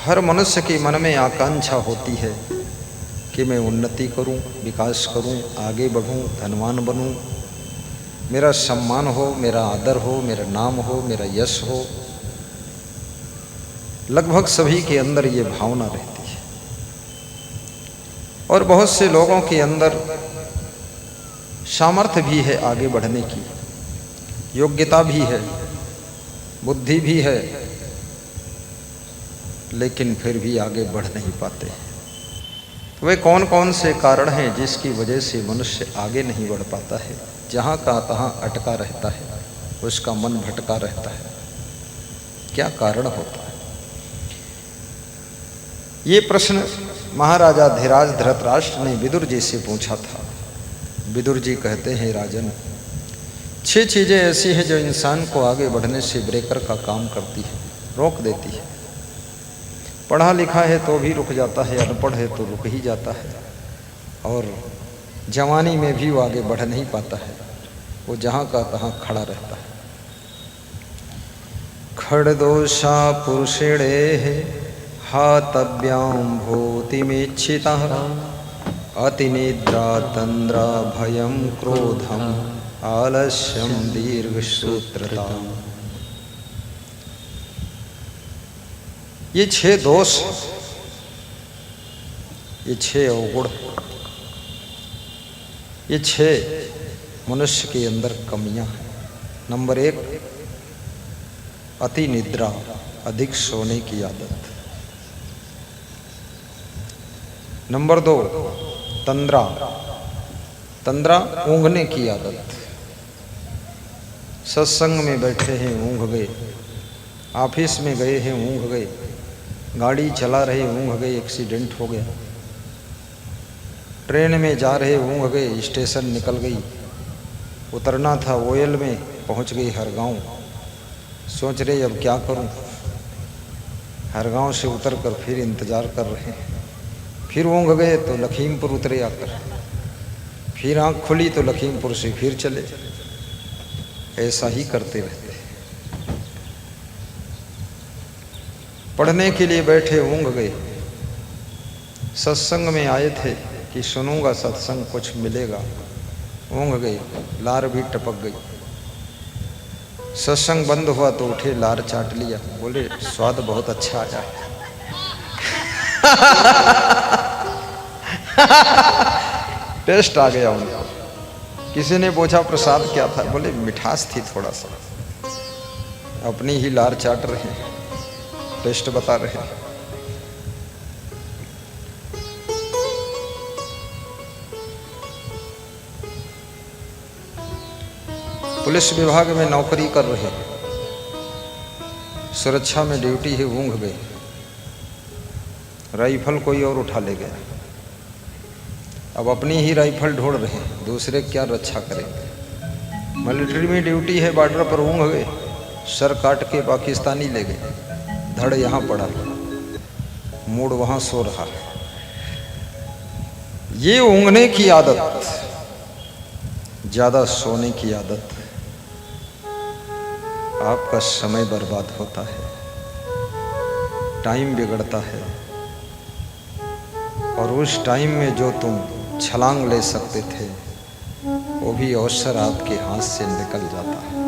हर मनुष्य के मन में आकांक्षा होती है कि मैं उन्नति करूं, विकास करूं, आगे बढ़ूं, धनवान बनूं, मेरा सम्मान हो, मेरा आदर हो, मेरा नाम हो, मेरा यश हो। लगभग सभी के अंदर ये भावना रहती है और बहुत से लोगों के अंदर सामर्थ्य भी है आगे बढ़ने की, योग्यता भी है, बुद्धि भी है, लेकिन फिर भी आगे बढ़ नहीं पाते। तो वे कौन कौन से कारण हैं जिसकी वजह से मनुष्य आगे नहीं बढ़ पाता है? जहाँ का तहाँ अटका रहता है, उसका मन भटका रहता है। क्या कारण होता है? ये प्रश्न महाराजा धीराज धृतराष्ट्र ने विदुर जी से पूछा था। विदुर जी कहते हैं, राजन, 6 चीज़ें ऐसी हैं जो इंसान को आगे बढ़ने से ब्रेकर का काम करती है, रोक देती है। पढ़ा लिखा है तो भी रुक जाता है, अनपढ़ है तो रुक ही जाता है, और जवानी में भी वो आगे बढ़ नहीं पाता है, वो जहाँ का तहाँ खड़ा रहता है। खड़दोषा पुरुषेणे हातव्याम भूतिमेच्छिता अतिनिद्रा तंद्रा भयम क्रोधम आलस्यम दीर्घसूत्रता। ये 6 दोष, ये 6 अवगुण, ये 6 मनुष्य के अंदर कमियां हैं। नंबर 1, अति निद्रा, अधिक सोने की आदत। नंबर 2, तंद्रा, तंद्रा ऊँघने की आदत। सत्संग में बैठे हैं, ऊँघ गए, ऑफिस में गए हैं, ऊँघ गए, गाड़ी चला रहे, ऊँघ गए, एक्सीडेंट हो गया, ट्रेन में जा रहे, ऊँघ गए, स्टेशन निकल गई, उतरना था ओयल में, पहुँच गई हरगांव, सोच रहे अब क्या करूं, हरगांव से उतर कर फिर इंतज़ार कर रहे हैं, फिर ऊँघ गए तो लखीमपुर उतरे आकर, फिर आँख खुली तो लखीमपुर से फिर चले। ऐसा ही करते रहते। पढ़ने के लिए बैठे, ऊँघ गए, सत्संग में आए थे कि सुनूंगा सत्संग, कुछ मिलेगा, ऊँघ गए, लार भी टपक गई। सत्संग बंद हुआ तो उठे, लार चाट लिया, बोले स्वाद बहुत अच्छा आया है। टेस्ट आ गया उनको। किसी ने पूछा प्रसाद क्या था, बोले मिठास थी थोड़ा सा। अपनी ही लार चाट रहे हैं, टेस्ट बता रहे हैं। पुलिस विभाग में नौकरी कर रहे हैं, सुरक्षा में ड्यूटी है, ऊँघ गए, राइफल कोई और उठा ले गया। अब अपनी ही राइफल ढूंढ रहे हैं, दूसरे क्या रक्षा करेंगे। मिलिट्री में ड्यूटी है, बॉर्डर पर ऊँघ गए, सर काट के पाकिस्तानी ले गए, धड़ यहाँ पड़ा, मूड वहाँ सो रहा। ये ऊँघने की आदत, ज़्यादा सोने की आदत, आपका समय बर्बाद होता है, टाइम बिगड़ता है, और उस टाइम में जो तुम छलांग ले सकते थे वो भी अवसर आपके हाथ से निकल जाता है।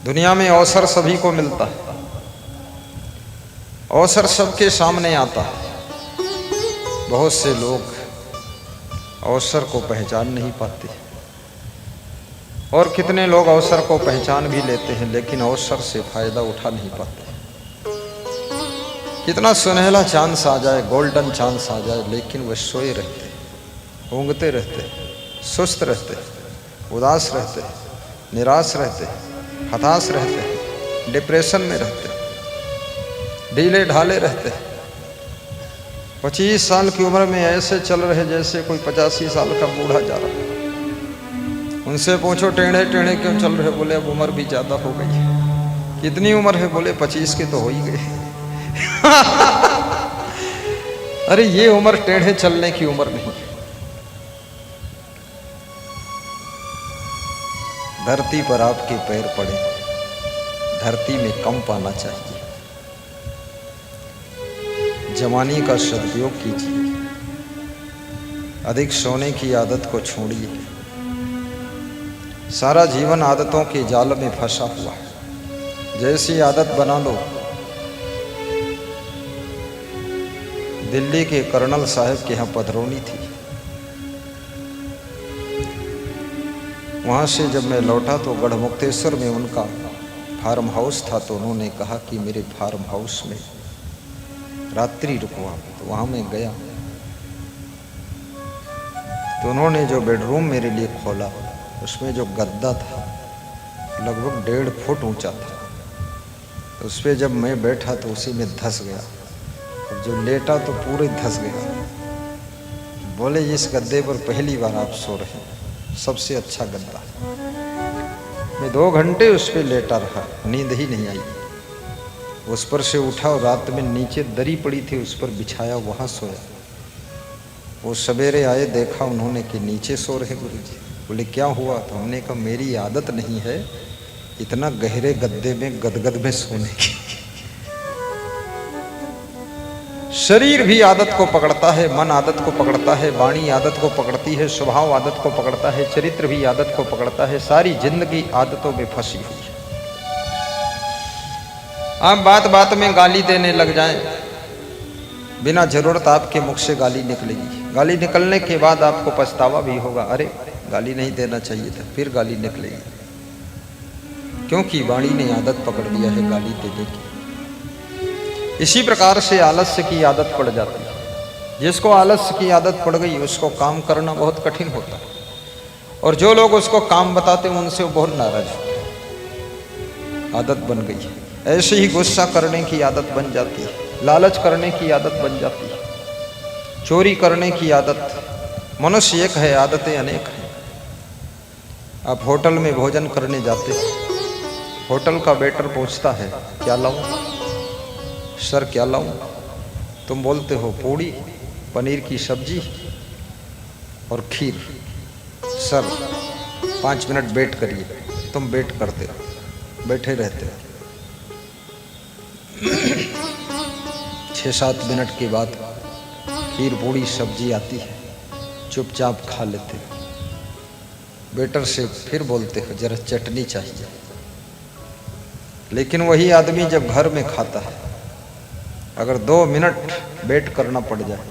दुनिया में अवसर सभी को मिलता है, अवसर सबके सामने आता है। बहुत से लोग अवसर को पहचान नहीं पाते, और कितने लोग अवसर को पहचान भी लेते हैं लेकिन अवसर से फायदा उठा नहीं पाते। कितना सुनहला चांस आ जाए, गोल्डन चांस आ जाए, लेकिन वह सोए रहते, ऊँघते रहते, सुस्त रहते, उदास रहते, निराश रहते, हताश रहते, डिप्रेशन में रहते, ढीले ढाले रहते। 25 साल की उम्र में ऐसे चल रहे जैसे कोई 85 साल का बूढ़ा जा रहा है। उनसे पूछो टेढ़े टेढ़े क्यों चल रहे, बोले अब उम्र भी ज़्यादा हो गई है। कितनी उम्र है, बोले 25 की तो हो ही गई। अरे ये उम्र टेढ़े चलने की उम्र नहीं। धरती पर आपके पैर पड़े, धरती में कंप आना चाहिए। जवानी का सदुपयोग कीजिए, अधिक सोने की आदत को छोड़िए। सारा जीवन आदतों के जाल में फंसा हुआ है। जैसी आदत बना लो, दिल्ली के कर्नल साहब के यहाँ पधरौनी थी। वहाँ से जब मैं लौटा तो गढ़मुक्तेश्वर में उनका फार्म हाउस था, तो उन्होंने कहा कि मेरे फार्म हाउस में रात्रि रुकवा। तो वहाँ मैं गया तो उन्होंने जो बेडरूम मेरे लिए खोला, उसमें जो गद्दा था लगभग 1.5 फुट ऊंचा था। तो उस पर जब मैं बैठा तो उसी में धंस गया, और जो लेटा तो पूरे धंस गया। बोले इस गद्दे पर पहली बार आप सो रहे हैं, सबसे अच्छा गद्दा। मैं 2 घंटे उस पर लेटा रहा, नींद ही नहीं आई। उस पर से उठा और रात में नीचे दरी पड़ी थी, उस पर बिछाया, वहाँ सोया। वो सवेरे आए, देखा उन्होंने कि नीचे सो रहे गुरुजी। बोले क्या हुआ? तो हमने कहा मेरी आदत नहीं है इतना गहरे गद्दे में गदगद में सोने की। शरीर भी आदत को पकड़ता है, मन आदत को पकड़ता है, वाणी आदत को पकड़ती है, स्वभाव आदत को पकड़ता है, चरित्र भी आदत को पकड़ता है। सारी जिंदगी आदतों में फंसी हुई है। आप बात बात में गाली देने लग जाएं, बिना जरूरत आपके मुख से गाली निकलेगी। गाली निकलने के बाद आपको पछतावा भी होगा, अरे गाली नहीं देना चाहिए था, फिर गाली निकलेगी, क्योंकि वाणी ने आदत पकड़ लिया है गाली देने की। इसी प्रकार से आलस्य की आदत पड़ जाती है। जिसको आलस्य की आदत पड़ गई उसको काम करना बहुत कठिन होता है, और जो लोग उसको काम बताते हैं उनसे वो बहुत नाराज होते हैं। आदत बन गई है। ऐसे ही गुस्सा करने की आदत बन जाती है, लालच करने की आदत बन जाती है, चोरी करने की आदत। मनुष्य एक है, आदतें अनेक हैं। आप होटल में भोजन करने जाते हैं, होटल का वेटर पूछता है क्या लाऊं? सर क्या लाऊं? तुम बोलते हो पूड़ी, पनीर की सब्जी और खीर। सर 5 मिनट वेट करिए। तुम वेट करते हो, बैठे रहते हो। 6-7 मिनट के बाद खीर पूड़ी सब्जी आती है, चुपचाप खा लेते हो। वेटर से फिर बोलते हो जरा चटनी चाहिए। लेकिन वही आदमी जब घर में खाता है, अगर 2 मिनट वेट करना पड़ जाए,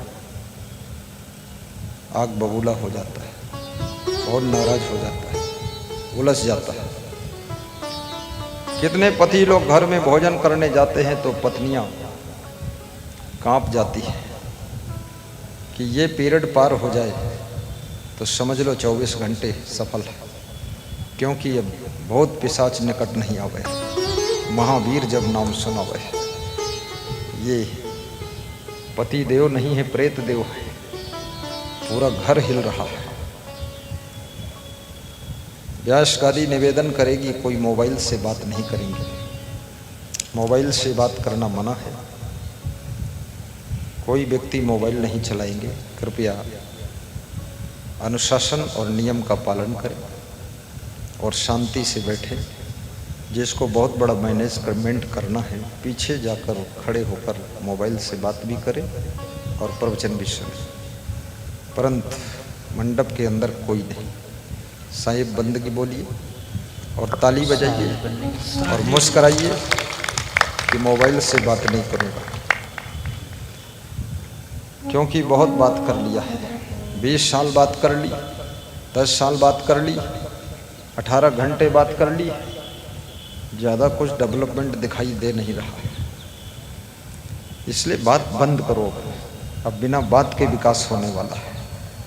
आग बबूला हो जाता है और नाराज हो जाता है, उलझ जाता है। कितने पति लोग घर में भोजन करने जाते हैं तो पत्नियां कांप जाती है कि ये पीरियड पार हो जाए तो समझ लो 24 घंटे सफल है, क्योंकि अब बहुत पिशाच निकट नहीं आवे, महावीर जब नाम सुनावे। ये पति देव नहीं है, प्रेत देव है। पूरा घर हिल रहा है। व्यास गादी निवेदन करेगी, कोई मोबाइल से बात नहीं करेंगे। मोबाइल से बात करना मना है। कोई व्यक्ति मोबाइल नहीं चलाएंगे। कृपया अनुशासन और नियम का पालन करें और शांति से बैठें। जिसको बहुत बड़ा मैनेजमेंट करना है, पीछे जाकर खड़े होकर मोबाइल से बात भी करें और प्रवचन भी सुने, परंतु मंडप के अंदर कोई नहीं। साहिब बंदगी बोलिए और ताली बजाइए और मुस्कराइए कि मोबाइल से बात नहीं करूँगा, क्योंकि बहुत बात कर लिया है। 20 साल बात कर ली, 10 साल बात कर ली, 18 घंटे बात कर ली, ज़्यादा कुछ डेवलपमेंट दिखाई दे नहीं रहा है। इसलिए बात बंद करो। अब बिना बात के विकास होने वाला है।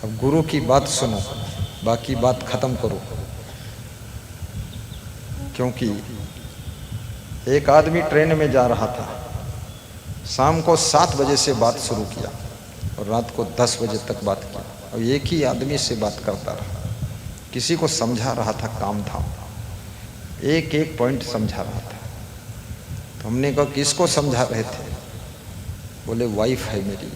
अब गुरु की बात सुनो, बाकी बात खत्म करो। क्योंकि एक आदमी ट्रेन में जा रहा था, शाम को 7 बजे से बात शुरू किया और रात को 10 बजे तक बात किया, और एक ही आदमी से बात करता रहा। किसी को समझा रहा था काम धाम, एक एक पॉइंट समझा रहा था। तो हमने कहा किसको समझा रहे थे? बोले वाइफ है मेरी।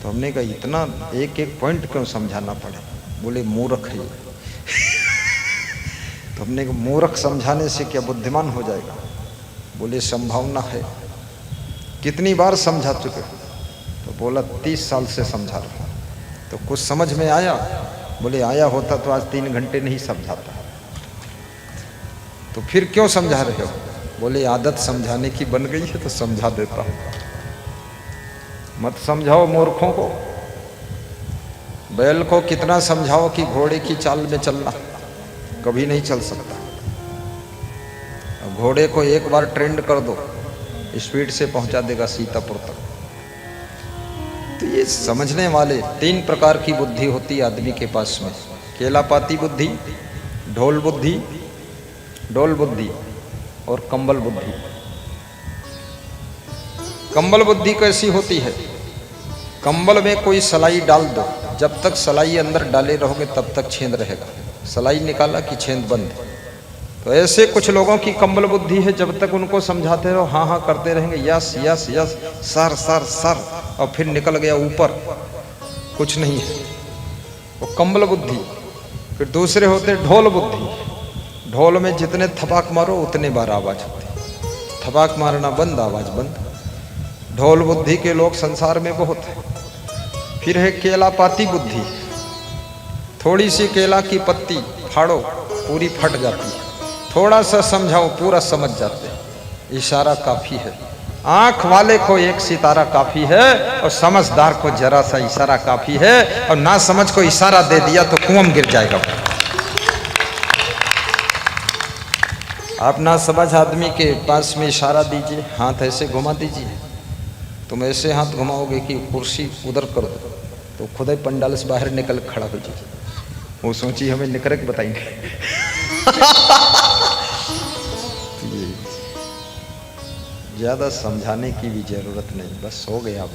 तो हमने कहा इतना एक एक पॉइंट क्यों समझाना पड़े? बोले मूर्ख है। तो हमने कहा मूर्ख समझाने से क्या बुद्धिमान हो जाएगा? बोले संभावना है। कितनी बार समझा चुके? तो बोला 30 साल से समझा रहा। तो कुछ समझ में आया? बोले आया होता तो आज 3 घंटे नहीं समझाता। तो फिर क्यों समझा रहे हो? बोले आदत समझाने की बन गई है तो समझा देता हूं। मत समझाओ मूर्खों को। बैल को कितना समझाओ कि घोड़े की चाल में चलना, कभी नहीं चल सकता। घोड़े को एक बार ट्रेंड कर दो, स्पीड से पहुंचा देगा सीतापुर तक। तो ये समझने वाले 3 प्रकार की बुद्धि होती है आदमी के पास में। केलापाती बुद्धि, ढोल बुद्धि, डोल बुद्धि और कंबल बुद्धि। कंबल बुद्धि कैसी होती है? कंबल में कोई सलाई डाल दो, जब तक सलाई अंदर डाले रहोगे तब तक छेद रहेगा। सलाई निकाला कि छेद बंद। तो ऐसे कुछ लोगों की कंबल बुद्धि है, जब तक उनको समझाते रहो हाँ हाँ करते रहेंगे, yes yes yes, sir sir sir, और फिर निकल गया ऊपर, कुछ नहीं है, वो कंबल बुद्धि। फिर दूसरे होते ढोल बुद्धि। ढोल में जितने थपाक मारो उतने बार आवाज होती, थपाक मारना बंद, आवाज बंद। ढोल बुद्धि के लोग संसार में बहुत है। फिर है केलापाती बुद्धि। थोड़ी सी केला की पत्ती फाड़ो पूरी फट जाती है, थोड़ा सा समझाओ पूरा समझ जाते हैं। इशारा काफी है। आंख वाले को एक सितारा काफी है और समझदार को जरा सा इशारा काफी है, और ना समझ को इशारा दे दिया तो कुआं में गिर जाएगा। आप ना समझ आदमी के पास में इशारा दीजिए, हाथ ऐसे घुमा दीजिए। तुम ऐसे हाथ घुमाओगे कि कुर्सी उधर कर दो तो खुद ही पंडाल से बाहर निकल खड़ा हो जाए। वो सोची हमें निकर के बताएंगे। ज़्यादा समझाने की भी जरूरत नहीं, बस हो गया।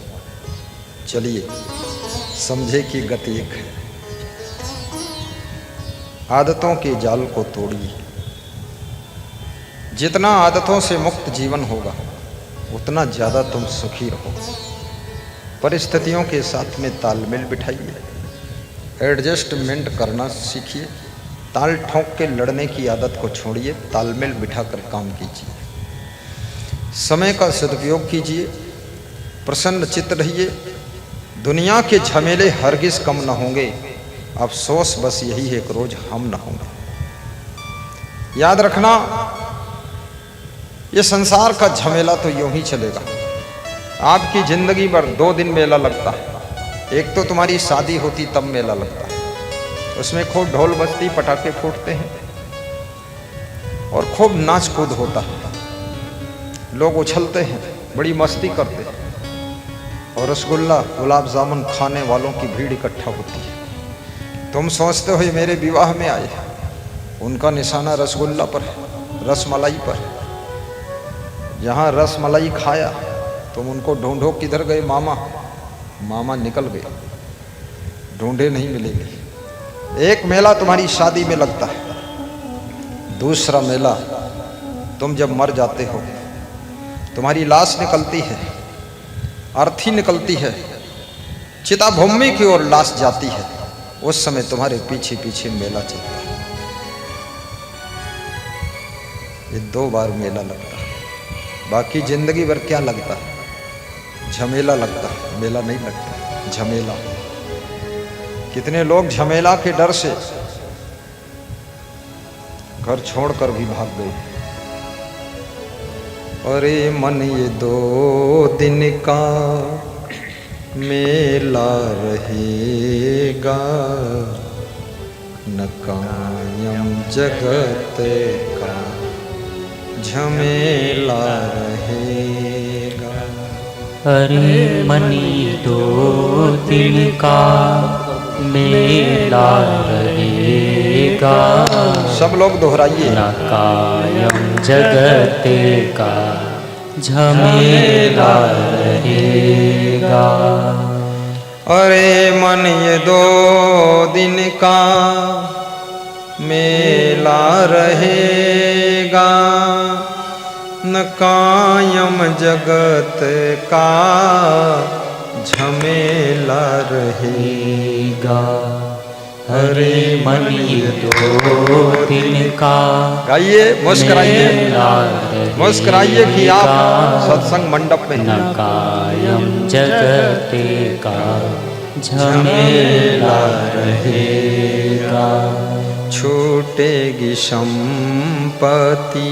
चलिए समझे की गति एक है। आदतों के जाल को तोड़िए। जितना आदतों से मुक्त जीवन होगा उतना ज़्यादा तुम सुखी रहो। परिस्थितियों के साथ में तालमेल बिठाइए, एडजस्टमेंट करना सीखिए। ताल ठोंक के लड़ने की आदत को छोड़िए, तालमेल बिठाकर काम कीजिए। समय का सदुपयोग कीजिए, प्रसन्न चित्त रहिए। दुनिया के झमेले हरगिज कम न होंगे, अफसोस बस यही है कि रोज हम न होंगे। याद रखना, ये संसार का झमेला तो यूं ही चलेगा। आपकी जिंदगी भर 2 दिन मेला लगता है। एक तो तुम्हारी शादी होती तब मेला लगता है, उसमें खूब ढोल बजती, पटाखे फूटते हैं और खूब नाच कूद होता है। लोग उछलते हैं, बड़ी मस्ती करते हैं और रसगुल्ला गुलाब जामुन खाने वालों की भीड़ इकट्ठा होती है। तुम सोचते हो ये मेरे विवाह में आए, उनका निशाना रसगुल्ला पर है, रसमलाई पर है। जहाँ रसमलाई खाया तुम उनको ढूंढो, किधर गए मामा? मामा निकल गए, ढूंढे नहीं मिलेंगे। एक मेला तुम्हारी शादी में लगता है, दूसरा मेला तुम जब मर जाते हो, तुम्हारी लाश निकलती है, अर्थी निकलती है, चिता भूमि की ओर लाश जाती है, उस समय तुम्हारे पीछे पीछे मेला चलता है। ये 2 बार मेला लगता है, बाकी जिंदगी भर क्या लगता है? झमेला लगता है, मेला नहीं लगता, झमेला। कितने लोग झमेला के डर से घर छोड़कर भी भाग गए। अरे मन ये 2 दिन का मेला रहेगा, न कायम जगत का झमेला रहेगा। अरे मनी 2 दिन का मेला रहेगा, सब लोग दोहराइए। न कायम जगते का झमेला रहेगा। अरे मन ये 2 दिन का मेला रहेगा, न कायम जगत का झमेला रहेगा। हरे मनी दो तिनका गाइए, मुस्कुराइए, मुस्कुराइए कि आप सत्संग मंडप में न कायम जगते का झमेला रहेगा। छूटेगी संपत्ति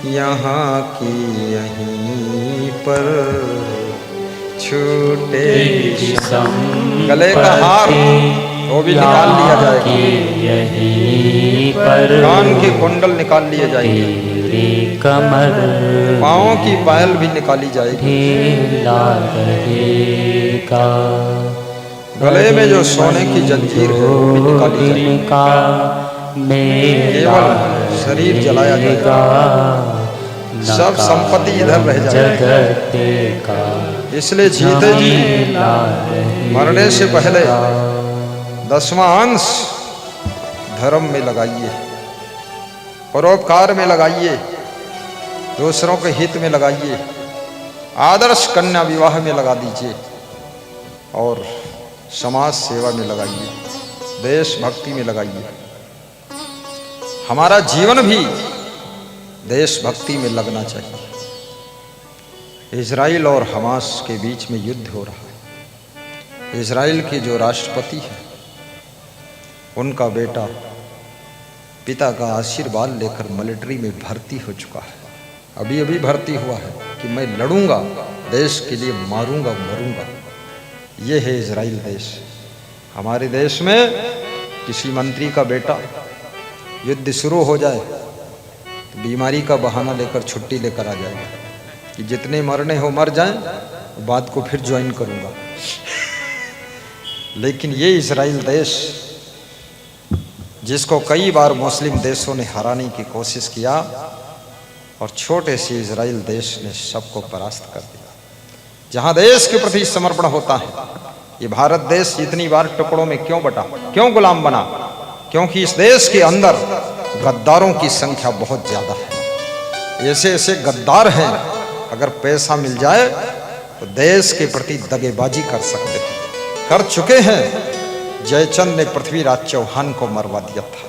यहाँ की यहीं पर, छूटेगी गले का हार वो भी निकाल लिया जाएगा, यहीं पर कान के कुंडल निकाल लिए जाएंगे, तेरे कमर पाँव की पायल भी निकाली जाएगी, ढीला रहेगा। गले में जो सोने की जंजीर है वो भी निकाली जाएगी, केवल शरीर जलाया जाएगा, सब संपत्ति इधर रह जाएगी। इसलिए जीते जी मरने से पहले 10वां अंश धर्म में लगाइए, परोपकार में लगाइए, दूसरों के हित में लगाइए, आदर्श कन्या विवाह में लगा दीजिए और समाज सेवा में लगाइए, देशभक्ति में लगाइए। हमारा जीवन भी देशभक्ति में लगना चाहिए। इजराइल और हमास के बीच में युद्ध हो रहा है। इजराइल के जो राष्ट्रपति हैं उनका बेटा पिता का आशीर्वाद लेकर मिलिट्री में भर्ती हो चुका है, अभी अभी भर्ती हुआ है कि मैं लड़ूंगा, देश के लिए मारूंगा मरूंगा। ये है इजराइल देश। हमारे देश में किसी मंत्री का बेटा युद्ध शुरू हो जाए तो बीमारी का बहाना लेकर छुट्टी लेकर आ जाएगा कि जितने मरने हो मर जाएं, बाद को फिर ज्वाइन करूंगा। लेकिन ये इजराइल देश जिसको कई बार मुस्लिम देशों ने हराने की कोशिश किया और छोटे से इजराइल देश ने सबको परास्त कर दिया। जहां देश के प्रति समर्पण होता है, ये भारत देश इतनी बार टुकड़ों में क्यों बटा, क्यों गुलाम बना? क्योंकि इस देश के अंदर गद्दारों की संख्या बहुत ज्यादा है। ऐसे ऐसे गद्दार हैं, अगर पैसा मिल जाए तो देश के प्रति दगेबाजी कर सकते हैं, कर चुके हैं। जयचंद ने पृथ्वीराज चौहान को मरवा दिया था।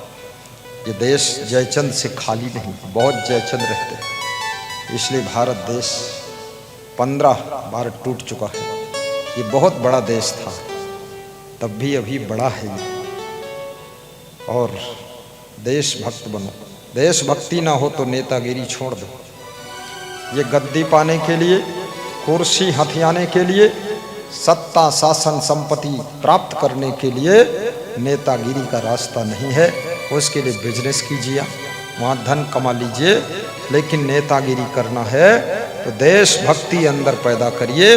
ये देश जयचंद से खाली नहीं, बहुत जयचंद रहते हैं। इसलिए भारत देश 15 बार टूट चुका है। ये बहुत बड़ा देश था, तब भी अभी बड़ा है ये। और देशभक्त बनो। देशभक्ति ना हो तो नेतागिरी छोड़ दो। ये गद्दी पाने के लिए, कुर्सी हथियाने के लिए, सत्ता शासन संपत्ति प्राप्त करने के लिए नेतागिरी का रास्ता नहीं है। उसके लिए बिजनेस कीजिए, वहाँ धन कमा लीजिए, लेकिन नेतागिरी करना है तो देशभक्ति अंदर पैदा करिए।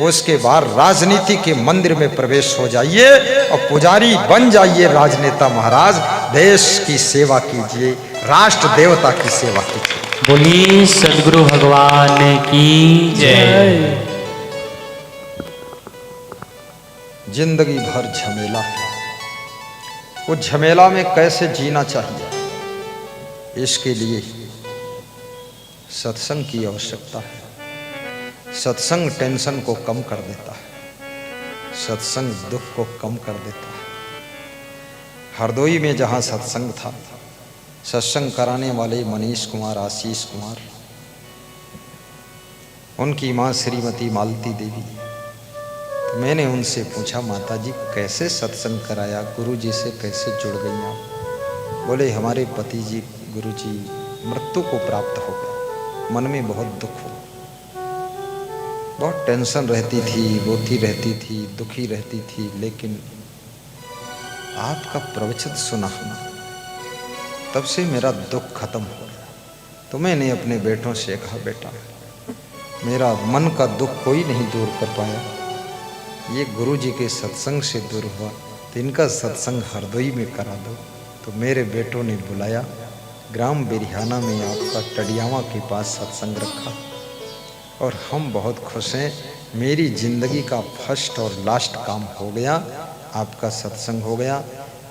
उसके बाद राजनीति के मंदिर में प्रवेश हो जाइए और पुजारी बन जाइए। राजनेता महाराज, देश की सेवा कीजिए, राष्ट्र देवता की सेवा कीजिए। बोली सद्गुरु भगवान की जय। जिंदगी भर झमेला है, वो झमेला में कैसे जीना चाहिए, इसके लिए सत्संग की आवश्यकता है। सत्संग टेंशन को कम कर देता है, सत्संग दुख को कम कर देता है। हरदोई में जहाँ सत्संग था, सत्संग कराने वाले मनीष कुमार, आशीष कुमार, उनकी माँ श्रीमती मालती देवी, तो मैंने उनसे पूछा, माता जी कैसे सत्संग कराया, गुरु जी से कैसे जुड़ गई आप? बोले हमारे पति जी, गुरु जी मृत्यु को प्राप्त हो गए, मन में बहुत दुख हो, बहुत टेंशन रहती थी, रोती रहती थी, दुखी रहती थी, लेकिन आपका प्रवचन सुना तब से मेरा दुख खत्म हो गया। तो मैंने अपने बेटों से कहा, बेटा मेरा मन का दुख कोई नहीं दूर कर पाया, ये गुरु जी के सत्संग से दूर हुआ, तो इनका सत्संग हरदोई में करा दो। तो मेरे बेटों ने बुलाया, ग्राम बिरहाना में आपका टडियावा के पास सत्संग रखा और हम बहुत खुश हैं। मेरी ज़िंदगी का फर्स्ट और लास्ट काम हो गया, आपका सत्संग हो गया।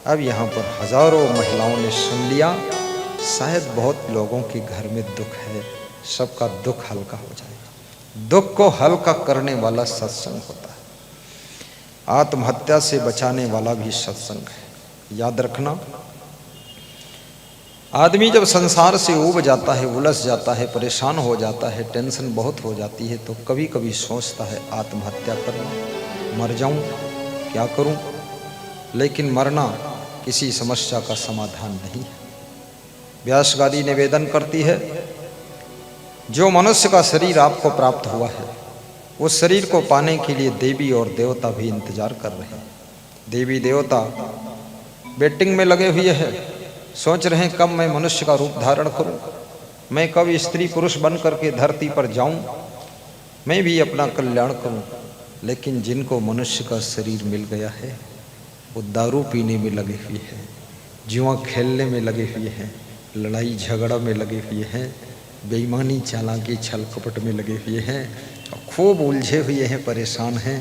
अब यहाँ पर हज़ारों महिलाओं ने सुन लिया। शायद बहुत लोगों के घर में दुख है, सबका दुख हल्का हो जाएगा। दुख को हल्का करने वाला सत्संग होता है। आत्महत्या से बचाने वाला भी सत्संग है। याद रखना, आदमी जब संसार से ऊब जाता है, उलझ जाता है, परेशान हो जाता है, टेंशन बहुत हो जाती है, तो कभी कभी सोचता है आत्महत्या करना, मर जाऊं, क्या करूं। लेकिन मरना किसी समस्या का समाधान नहीं है। व्यासगादी निवेदन करती है, जो मनुष्य का शरीर आपको प्राप्त हुआ है, उस शरीर को पाने के लिए देवी और देवता भी इंतजार कर रहे हैं। देवी देवता वेटिंग में लगे हुए हैं, सोच रहे हैं कब मैं मनुष्य का रूप धारण करूं, मैं कब स्त्री पुरुष बन करके धरती पर जाऊं, मैं भी अपना कल्याण करूं। लेकिन जिनको मनुष्य का शरीर मिल गया है, वो दारू पीने में लगे हुए हैं, जुआ खेलने में लगे हुए हैं, लड़ाई झगड़ा में लगे हुए हैं, बेईमानी चालाकी छल कपट में लगे हुए हैं, और खूब उलझे हुए हैं, परेशान हैं।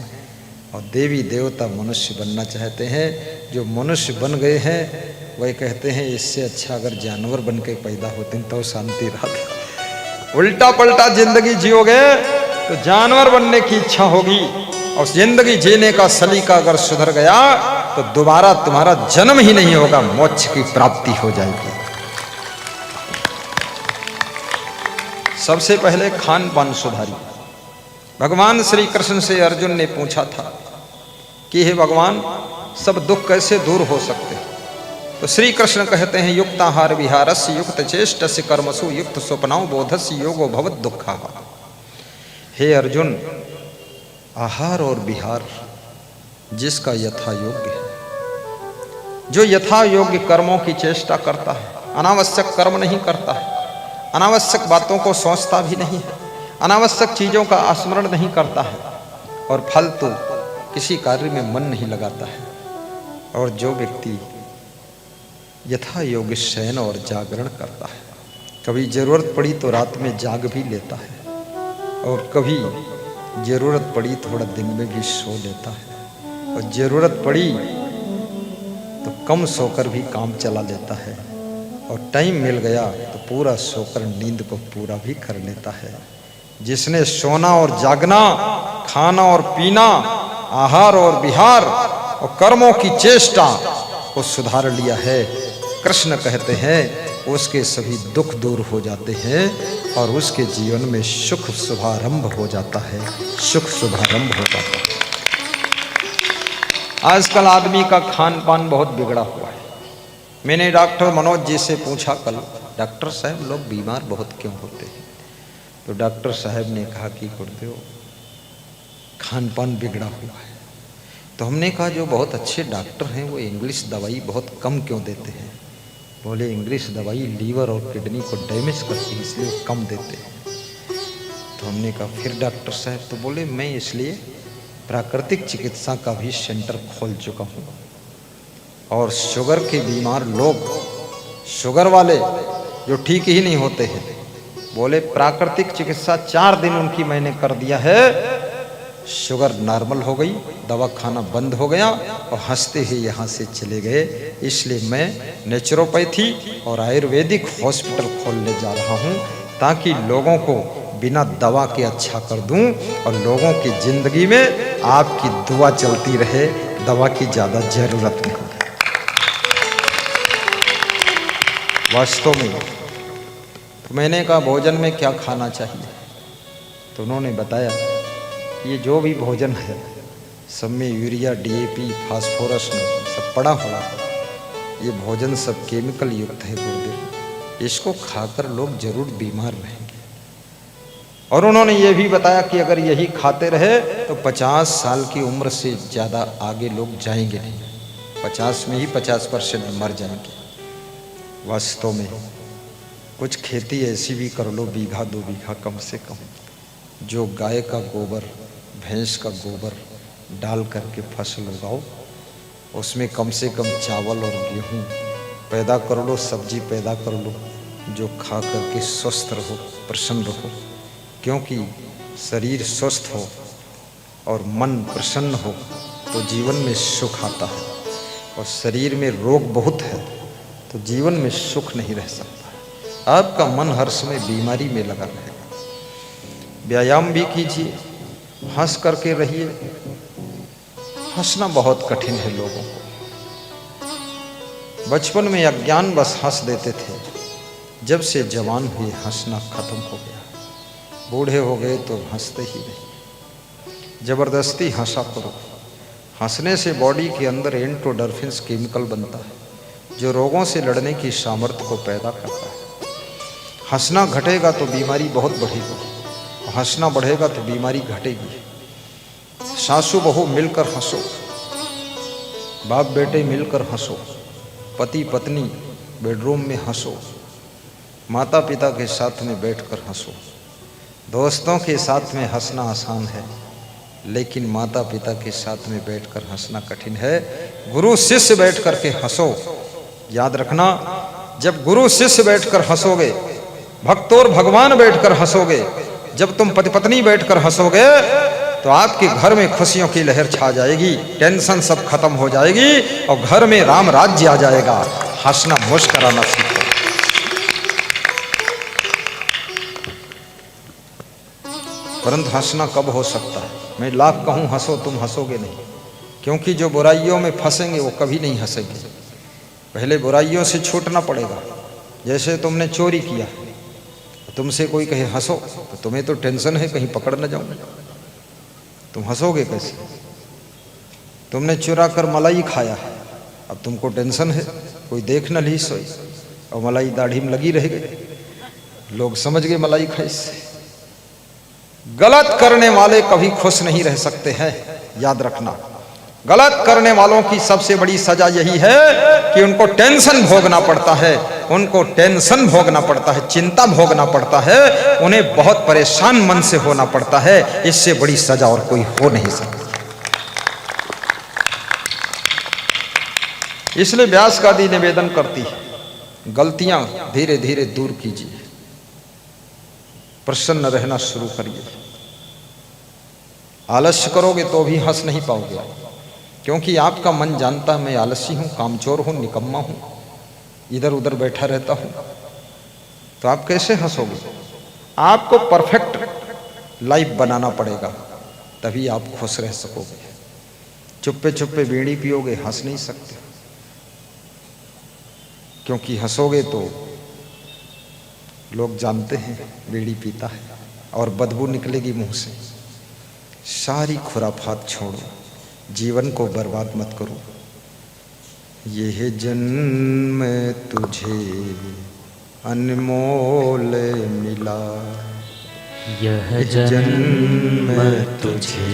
और देवी देवता मनुष्य बनना चाहते हैं। जो मनुष्य बन गए हैं वही कहते हैं इससे अच्छा अगर जानवर बन के पैदा होते तो शांति रहती। उल्टा पलटा जिंदगी जियोगे तो जानवर बनने की इच्छा होगी, और जिंदगी जीने का सलीका अगर सुधर गया तो दोबारा तुम्हारा जन्म ही नहीं होगा, मोक्ष की प्राप्ति हो जाएगी। सबसे पहले खान पान सुधारी। भगवान श्री कृष्ण से अर्जुन ने पूछा था कि हे भगवान, सब दुख कैसे दूर हो सकते हैं? तो श्री कृष्ण कहते हैं, युक्ताहार विहारस्य युक्त चेष्टस्य कर्मसु युक्त स्वप्नाओ बोधस्य योगो भवत दुखा। हे अर्जुन, आहार और विहार जिसका यथा योग्य है, जो यथा योग्य कर्मों की चेष्टा करता है, अनावश्यक कर्म नहीं करता है, अनावश्यक बातों को सोचता भी नहीं है, अनावश्यक चीज़ों का स्मरण नहीं करता है, और फालतू किसी कार्य में मन नहीं लगाता है, और जो व्यक्ति यथा योग्य शयन और जागरण करता है, कभी जरूरत पड़ी तो रात में जाग भी लेता है, और कभी जरूरत पड़ी थोड़ा दिन में भी सो लेता है, और जरूरत पड़ी तो कम सोकर भी काम चला लेता है, और टाइम मिल गया तो पूरा सोकर नींद को पूरा भी कर लेता है। जिसने सोना और जागना, खाना और पीना, आहार और विहार और कर्मों की चेष्टा को सुधार लिया है, कृष्ण कहते हैं उसके सभी दुख दूर हो जाते हैं और उसके जीवन में सुख शुभारंभ हो जाता है, सुख शुभारंभ हो जाता है। आजकल आदमी का खान पान बहुत बिगड़ा हुआ है। मैंने डॉक्टर मनोज जी से पूछा कल, डॉक्टर साहब लोग बीमार बहुत क्यों होते हैं? तो डॉक्टर साहब ने कहा कि गुरुदेव, खान पान बिगड़ा हुआ है। तो हमने कहा जो बहुत अच्छे डॉक्टर हैं वो इंग्लिश दवाई बहुत कम क्यों देते हैं? बोले इंग्लिश दवाई लीवर और किडनी को डैमेज करती है, इसलिए वो कम देते हैं। तो हमने कहा फिर डॉक्टर साहब? तो बोले मैं इसलिए प्राकृतिक चिकित्सा का भी सेंटर खोल चुका हूँ, और शुगर के बीमार लोग, शुगर वाले जो ठीक ही नहीं होते हैं, बोले प्राकृतिक चिकित्सा 4 दिन उनकी मैंने कर दिया है, शुगर नॉर्मल हो गई, दवा खाना बंद हो गया और हंसते ही यहाँ से चले गए। इसलिए मैं नेचुरोपैथी और आयुर्वेदिक हॉस्पिटल खोलने जा रहा हूँ, ताकि लोगों को बिना दवा के अच्छा कर दूं और लोगों की जिंदगी में आपकी दुआ चलती रहे, दवा की ज़्यादा जरूरत नहीं। वास्तव में तो मैंने कहा भोजन में क्या खाना चाहिए? तो उन्होंने बताया ये जो भी भोजन है सब में यूरिया, डीएपी, फास्फोरस सब पड़ा हुआ है, ये भोजन सब केमिकल युक्त है गुरुदेव, इसको खाकर लोग जरूर बीमार रहेंगे। और उन्होंने ये भी बताया कि अगर यही खाते रहे तो 50 साल की उम्र से ज़्यादा आगे लोग जाएंगे नहीं, 50 में ही 50% मर जाएंगे। वास्तव में कुछ खेती ऐसी भी कर लो, 1-2 बीघा कम से कम, जो गाय का गोबर, भैंस का गोबर डाल करके फसल उगाओ, उसमें कम से कम चावल और गेहूँ पैदा कर लो, सब्जी पैदा कर लो, जो खा करके स्वस्थ रहो, प्रसन्न रहो। क्योंकि शरीर स्वस्थ हो और मन प्रसन्न हो तो जीवन में सुख आता है, और शरीर में रोग बहुत है तो जीवन में सुख नहीं रह सकता। आपका मन हर समय बीमारी में लगा रहेगा। व्यायाम भी कीजिए, हंस करके रहिए। हंसना बहुत कठिन है लोगों को, बचपन में अज्ञान बस हंस देते थे, जब से जवान हुए हंसना खत्म हो गया। बूढ़े हो गए तो हंसते ही नहीं। जबरदस्ती हंसा करो। हंसने से बॉडी के अंदर एंडोर्फिन्स केमिकल बनता है, जो रोगों से लड़ने की सामर्थ्य को पैदा करता है। हंसना घटेगा तो बीमारी बहुत बढ़ेगी, हंसना बढ़ेगा तो बीमारी घटेगी। सासू बहू मिलकर हंसो, बाप बेटे मिलकर हंसो, पति पत्नी बेडरूम में हंसो, माता पिता के साथ में बैठकर हंसो। दोस्तों के साथ में हंसना आसान है, लेकिन माता पिता के साथ में बैठकर हंसना कठिन है। गुरु शिष्य बैठ कर के हंसो। याद रखना, जब गुरु शिष्य बैठकर हंसोगे, भक्त और भगवान बैठकर हंसोगे, जब तुम पति पत्नी बैठकर हंसोगे, तो आपके घर में खुशियों की लहर छा जाएगी, टेंशन सब खत्म हो जाएगी और घर में राम राज्य आ जाएगा। हंसना मुस्कुराना सीखो। परंतु हंसना कब हो सकता है? मैं लाख कहूं हंसो, तुम हंसोगे नहीं, क्योंकि जो बुराइयों में फंसेंगे वो कभी नहीं हंसेंगे। पहले बुराइयों से छूटना पड़ेगा। जैसे तुमने चोरी किया, तुमसे कोई कहे हंसो, तो तुम्हें तो टेंशन है कहीं पकड़ न जाऊं, तुम हंसोगे कैसे? तुमने चुरा कर मलाई खाया है, अब तुमको टेंशन है कोई देख न ली सोई, और मलाई दाढ़ी में लगी रह गई, लोग समझ गए मलाई खाई से। गलत करने वाले कभी खुश नहीं रह सकते हैं, याद रखना। गलत करने वालों की सबसे बड़ी सजा यही है कि उनको टेंशन भोगना पड़ता है, उनको टेंशन भोगना पड़ता है, चिंता भोगना पड़ता है, उन्हें बहुत परेशान मन से होना पड़ता है। इससे बड़ी सजा और कोई हो नहीं सकती। इसलिए व्यास का आदि निवेदन करती है, गलतियां धीरे धीरे दूर कीजिए, प्रसन्न रहना शुरू करिए। आलस्य करोगे तो भी हंस नहीं पाओगे, क्योंकि आपका मन जानता है मैं आलसी हूं, कामचोर हूं, निकम्मा हूं, इधर उधर बैठा रहता हूं, तो आप कैसे हंसोगे? आपको परफेक्ट लाइफ बनाना पड़ेगा, तभी आप खुश रह सकोगे। चुप्पे चुप्पे बीड़ी पियोगे, हंस नहीं सकते, क्योंकि हंसोगे तो लोग जानते हैं बीड़ी पीता है और बदबू निकलेगी मुंह से। सारी खुराफात छोड़ो, जीवन को बर्बाद मत करो। यह जन्म तुझे अनमोल मिला, यह जन्म तुझे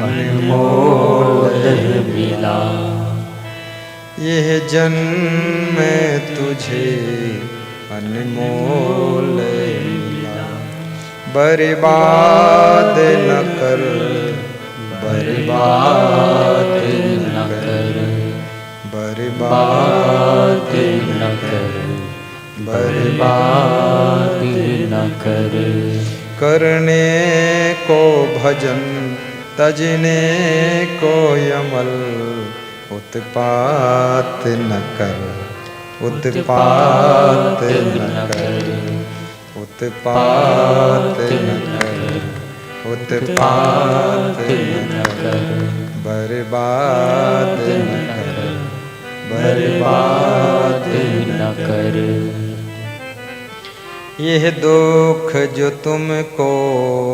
अनमोल मिला, यह जन्म तुझे अनमोल मिला। बर्बाद न कर, बर्बाद न कर, बर्बाद न कर, बर्बाद न कर। करने को भजन तजने को यमल, उत्पात न कर, उत्पात न कर, उत्पात न कर, उत्पात न कर, बर्बाद न कर, बर्बाद न कर। यह दुख जो तुमको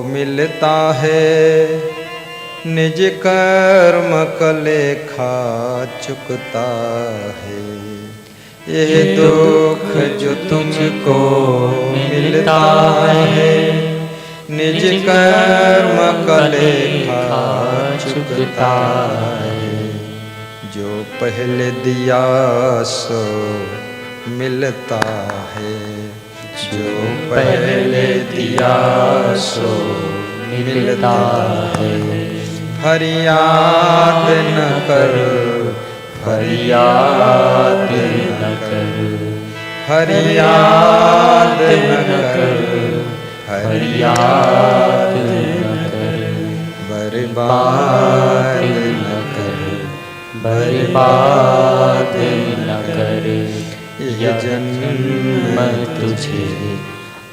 मिलता है, निज कर्म का लेखा चुकता है। यह दुख जो तुमको मिलता है, निज कर्म का लेखा चुकता है। जो पहले दिया सो मिलता है, जो पहले दिया सो मिलता है। फरियाद न कर, फरियाद न कर, फरियाद न कर, फरियाद न कर, बर्बाद न कर, बर्बाद न कर। यह जन्म तुझे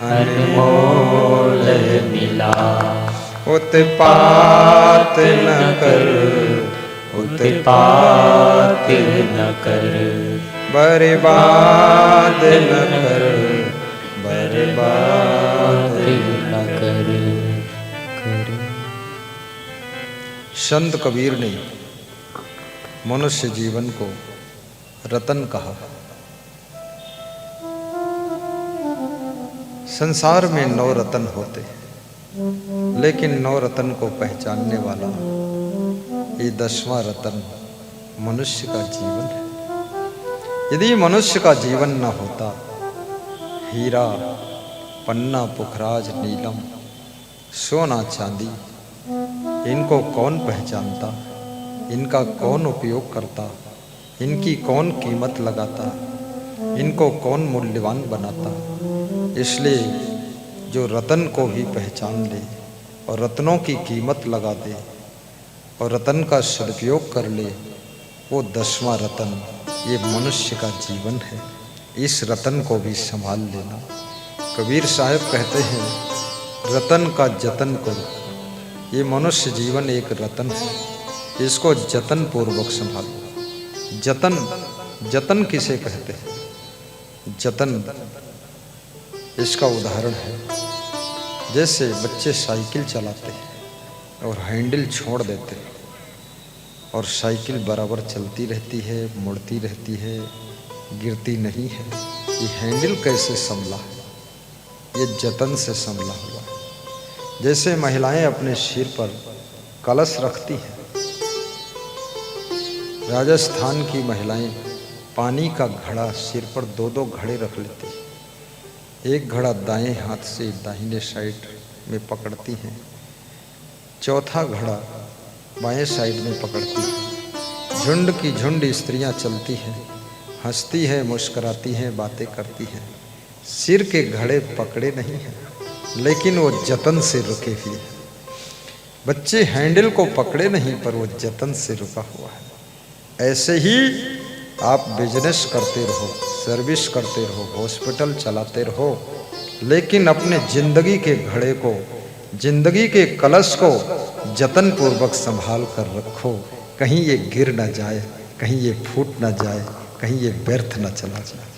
अनमोल मिला, उत्पात न कर, उत्पात न कर, बर्बाद न कर, बर्बाद न कर। संत कबीर ने मनुष्य जीवन को रतन कहा। संसार में 9 रतन होते, लेकिन 9 रतन को पहचानने वाला ये 10वां रतन मनुष्य का जीवन है। यदि मनुष्य का जीवन न होता, हीरा पन्ना पुखराज नीलम सोना चांदी इनको कौन पहचानता, इनका कौन उपयोग करता, इनकी कौन कीमत लगाता, इनको कौन मूल्यवान बनाता। इसलिए जो रतन को भी पहचान ले और रत्नों की कीमत लगा दे और रतन का सदुपयोग कर ले, वो 10वां रतन ये मनुष्य का जीवन है। इस रतन को भी संभाल लेना। कबीर साहब कहते हैं, रतन का जतन करो। ये मनुष्य जीवन एक रतन है, इसको जतन पूर्वक संभालो। जतन, जतन किसे कहते हैं? जतन इसका उदाहरण है, जैसे बच्चे साइकिल चलाते हैं और हैंडल छोड़ देते हैं और साइकिल बराबर चलती रहती है, मुड़ती रहती है, गिरती नहीं है। ये हैंडल कैसे संभला है? ये जतन से संभला हुआ है। जैसे महिलाएं अपने सिर पर कलश रखती हैं, राजस्थान की महिलाएं पानी का घड़ा सिर पर 2-2 घड़े रख लेती हैं। एक घड़ा दाएं हाथ से दाहिने साइड में पकड़ती हैं, चौथा घड़ा बाएं साइड में पकड़ती है। झुंड की झुंड स्त्रियां चलती हैं, हंसती हैं, मुस्कुराती हैं, बातें करती हैं। सिर के घड़े पकड़े नहीं हैं, लेकिन वो जतन से रुके हुए हैं। बच्चे हैंडल को पकड़े नहीं, पर वो जतन से रुका हुआ है। ऐसे ही आप बिजनेस करते रहो, सर्विस करते रहो, हॉस्पिटल चलाते रहो, लेकिन अपने जिंदगी के घड़े को, जिंदगी के कलश को जतन पूर्वक संभाल कर रखो। कहीं ये गिर न जाए, कहीं ये फूट न जाए, कहीं ये व्यर्थ न चला जाए।